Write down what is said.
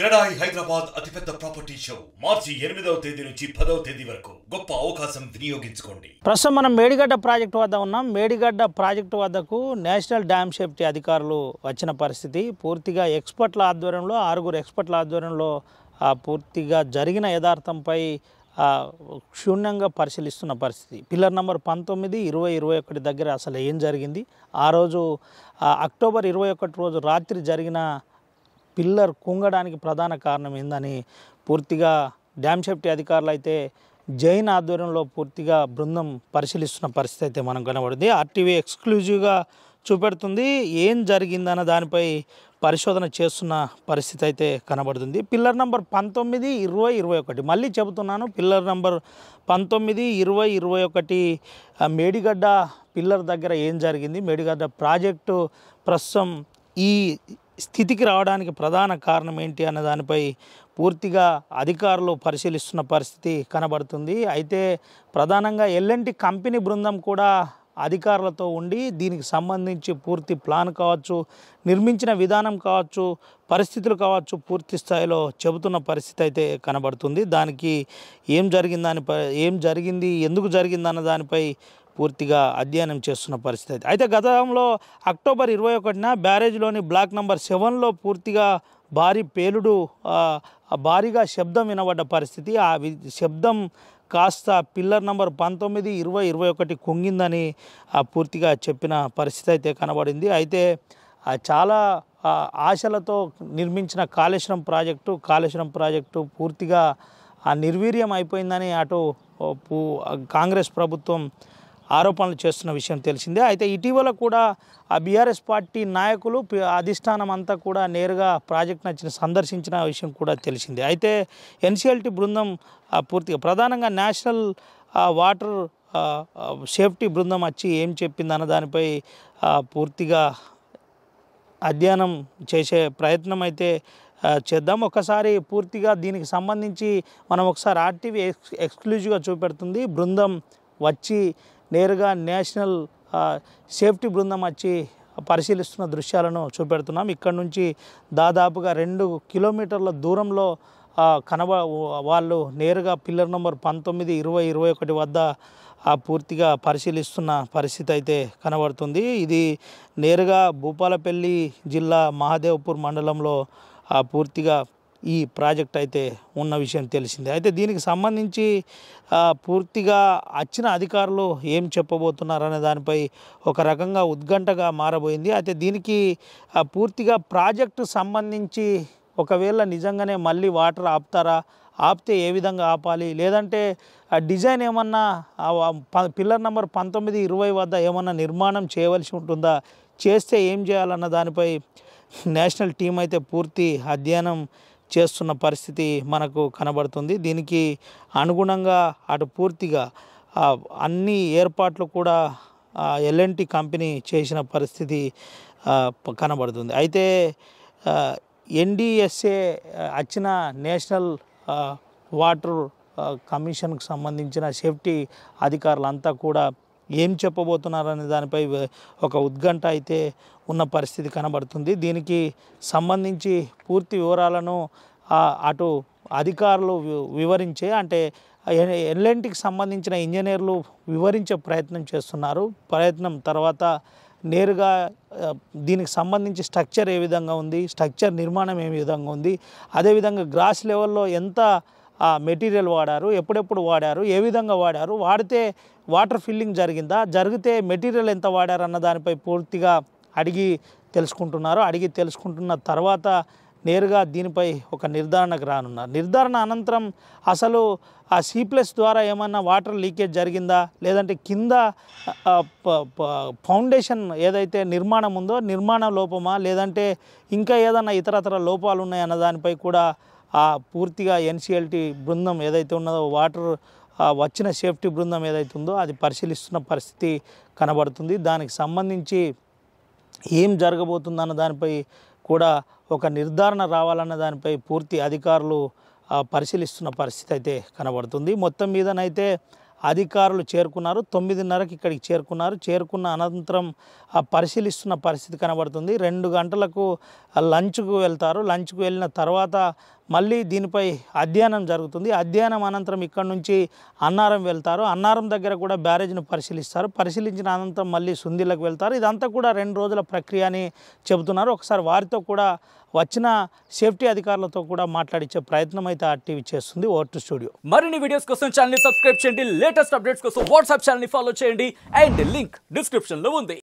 క్రెడాయి హైదరాబాద్ అతిపెద్ద property show మార్చి 8వ తేదీ నుంచి 10వ తేదీ వరకు గొప్ప అవకాశం వినియోగించుకోండి. ప్రస్తుతం మనం మేడిగడ్డ ప్రాజెక్టు వద్ద ఉన్నాం. మేడిగడ్డ ప్రాజెక్టు వద్దకు నేషనల్ డ్యామ్ సేఫ్టీ అధికారులు వచ్చిన పరిస్థితి. పూర్తిగా ఎక్స్పర్ట్ల ఆధ్వర్యంలో 6 ఎక్స్పర్ట్ల ఆధ్వర్యంలో పూర్తిగా జరిగిన యథార్థంపై క్షుణ్ణంగా పరిశీలిస్తున్న పరిస్థితి. పిల్లర్ నెంబర్ 19, 20, 21 దగ్గర అసలు ఏం జరిగింది, ఆ రోజు అక్టోబర్ 21 రోజు రాత్రి జరిగిన పిల్లర్ కుంగడానికి ప్రధాన కారణం ఏందని పూర్తిగా డ్యామ్ సేఫ్టీ అధికారులు అయితే జైన్ ఆధ్వర్యంలో పూర్తిగా బృందం పరిశీలిస్తున్న పరిస్థితి అయితే మనం కనబడింది. ఆర్టీవీ ఎక్స్క్లూజివ్గా చూపెడుతుంది. ఏం జరిగిందన్న దానిపై పరిశోధన చేస్తున్న పరిస్థితి అయితే కనబడుతుంది. పిల్లర్ నెంబర్ 19, 20, 21 మళ్ళీ చెబుతున్నాను. పిల్లర్ నెంబర్ 19, 20, 21 మేడిగడ్డ పిల్లర్ దగ్గర ఏం జరిగింది, మేడిగడ్డ ప్రాజెక్టు ప్రస్తుతం ఈ స్థితికి రావడానికి ప్రధాన కారణం ఏంటి అన్న దానిపై పూర్తిగా అధికారులు పరిశీలిస్తున్న పరిస్థితి కనబడుతుంది. అయితే ప్రధానంగా ఎల్ఎన్టీ కంపెనీ బృందం కూడా అధికారులతో ఉండి దీనికి సంబంధించి పూర్తి ప్లాన్ కావచ్చు, నిర్మించిన విధానం కావచ్చు, పరిస్థితులు కావచ్చు పూర్తి స్థాయిలో చెబుతున్న పరిస్థితి అయితే కనబడుతుంది. దానికి ఏం జరిగింది, ఎందుకు జరిగిందన్న దానిపై పూర్తిగా అధ్యయనం చేస్తున్న పరిస్థితి. అయితే గతంలో అక్టోబర్ 21న బ్యారేజ్లోని బ్లాక్ నెంబర్ 7లో పూర్తిగా భారీ పేలుడు, భారీగా శబ్దం వినబడ్డ పరిస్థితి. ఆ శబ్దం కాస్త పిల్లర్ నెంబర్ 19, 20, 21 కుంగిందని పూర్తిగా చెప్పిన పరిస్థితి అయితే కనబడింది. అయితే చాలా ఆశలతో నిర్మించిన కాళేశ్వరం ప్రాజెక్టు పూర్తిగా నిర్వీర్యం అయిపోయిందని అటు కాంగ్రెస్ ప్రభుత్వం ఆరోపణలు చేస్తున్న విషయం తెలిసిందే. అయితే ఇటీవల కూడా ఆ బీఆర్ఎస్ పార్టీ నాయకులు అధిష్టానం అంతా కూడా నేరుగా ప్రాజెక్ట్ను సందర్శించిన విషయం కూడా తెలిసిందే. అయితే ఎన్సీఎల్టీ బృందం పూర్తిగా ప్రధానంగా నేషనల్ వాటర్ సేఫ్టీ బృందం వచ్చి ఏం చెప్పింది అన్న దానిపై పూర్తిగా అధ్యయనం చేసే ప్రయత్నం అయితే చేద్దాం. ఒకసారి పూర్తిగా దీనికి సంబంధించి మనం ఒకసారి ఆర్టీవీ ఎక్స్క్లూజివ్గా చూపెడుతుంది. బృందం వచ్చి నేరుగా నేషనల్ సేఫ్టీ బృందం వచ్చి పరిశీలిస్తున్న దృశ్యాలను చూపెడుతున్నాం. ఇక్కడ నుంచి దాదాపుగా 2 కిలోమీటర్ల దూరంలో వాళ్ళు నేరుగా పిల్లర్ నెంబర్ 19, 20, 21 వద్ద పూర్తిగా పరిశీలిస్తున్న పరిస్థితి అయితే కనబడుతుంది. ఇది నేరుగా భూపాలపల్లి జిల్లా మహాదేవ్పూర్ మండలంలో పూర్తిగా ఈ ప్రాజెక్ట్ అయితే ఉన్న విషయం తెలిసిందే. అయితే దీనికి సంబంధించి పూర్తిగా వచ్చిన అధికారులు ఏం చెప్పబోతున్నారనే దానిపై ఒక రకంగా ఉత్కంఠగా మారబోయింది. అయితే దీనికి పూర్తిగా ప్రాజెక్టు సంబంధించి ఒకవేళ నిజంగానే మళ్ళీ వాటర్ ఆపుతారా, ఆపితే ఏ విధంగా ఆపాలి, లేదంటే డిజైన్ ఏమన్నా పిల్లర్ నెంబర్ 19, 20 వద్ద ఏమన్నా నిర్మాణం చేయవలసి ఉంటుందా, చేస్తే ఏం చేయాలన్న దానిపై నేషనల్ టీం అయితే పూర్తి అధ్యయనం చేస్తున్న పరిస్థితి మనకు కనబడుతుంది. దీనికి అనుగుణంగా అటు పూర్తిగా అన్ని ఏర్పాట్లు కూడా ఎల్ఎన్టీ కంపెనీ చేసిన పరిస్థితి కనబడుతుంది. అయితే ఎన్డిఎస్ఏ వచ్చిన నేషనల్ వాటర్ కమిషన్కు సంబంధించిన సేఫ్టీ అధికారులంతా కూడా ఏం చెప్పబోతున్నారనే దానిపై ఒక ఉత్కంఠ అయితే ఉన్న పరిస్థితి కనబడుతుంది. దీనికి సంబంధించి పూర్తి వివరాలను అటు అధికారులు వివరించే, అంటే ఎల్ఎన్టీకి సంబంధించిన ఇంజనీర్లు వివరించే ప్రయత్నం చేస్తున్నారు. ప్రయత్నం తర్వాత నేరుగా దీనికి సంబంధించి స్ట్రక్చర్ ఏ విధంగా ఉంది, స్ట్రక్చర్ నిర్మాణం ఏ విధంగా ఉంది, అదేవిధంగా గ్రాస్ లెవెల్లో ఎంత మెటీరియల్ వాడారు, ఎప్పుడెప్పుడు వాడారు, ఏ విధంగా వాడారు, వాడితే వాటర్ ఫిల్లింగ్ జరిగితే మెటీరియల్ ఎంత వాడారు అన్న దానిపై పూర్తిగా అడిగి తెలుసుకుంటున్న తర్వాత నేరుగా దీనిపై ఒక నిర్ధారణకు రానున్నారు. నిర్ధారణ అనంతరం అసలు ఆ C+ ద్వారా ఏమన్నా వాటర్ లీకేజ్ జరిగిందా, లేదంటే కింద ఫౌండేషన్ ఏదైతే నిర్మాణం ఉందో నిర్మాణ లోపమా, లేదంటే ఇంకా ఏదన్నా ఇతరతర లోపాలు ఉన్నాయన్న దానిపై కూడా పూర్తిగా ఎన్సీఎల్టీ బృందం ఏదైతే ఉన్నదో వాటర్ వచ్చిన సేఫ్టీ బృందం ఏదైతే ఉందో అది పరిశీలిస్తున్న పరిస్థితి కనబడుతుంది. దానికి సంబంధించి ఏం జరగబోతుందన్న దానిపై కూడా ఒక నిర్ధారణ రావాలన్న దానిపై పూర్తి అధికారులు పరిశీలిస్తున్న పరిస్థితి అయితే కనబడుతుంది. మొత్తం మీదనైతే అధికారులు చేరుకున్నారు. 9:30కి ఇక్కడికి చేరుకున్న అనంతరం పరిశీలిస్తున్న పరిస్థితి కనబడుతుంది. 2 గంటలకు లంచ్కు వెళ్తారు. లంచ్కు వెళ్ళిన తర్వాత మళ్ళీ దీనిపై అధ్యయనం జరుగుతుంది. అధ్యయనం అనంతరం ఇక్కడ నుంచి అన్నారం వెళ్తారు. అన్నారం దగ్గర కూడా బ్యారేజ్ను పరిశీలిస్తారు. పరిశీలించిన అనంతరం మళ్ళీ సుందిలకు వెళ్తారు. ఇదంతా కూడా 2 రోజుల ప్రక్రియ అని చెబుతున్నారు. ఒకసారి వారితో కూడా వచ్చిన సేఫ్టీ అధికారులతో కూడా మాట్లాడించే ప్రయత్నం అయితే ఆర్టీవీ చేస్తుంది. Over to studio. మరిన్ని వీడియోస్ కోసం ఛానల్ ని సబ్స్క్రైబ్ చేయండి. లేటెస్ట్ అప్డేట్స్ కోసం వాట్సాప్ ఛానల్ ని ఫాలో చేయండి. అండ్ లింక్ డిస్క్రిప్షన్ లో ఉంది.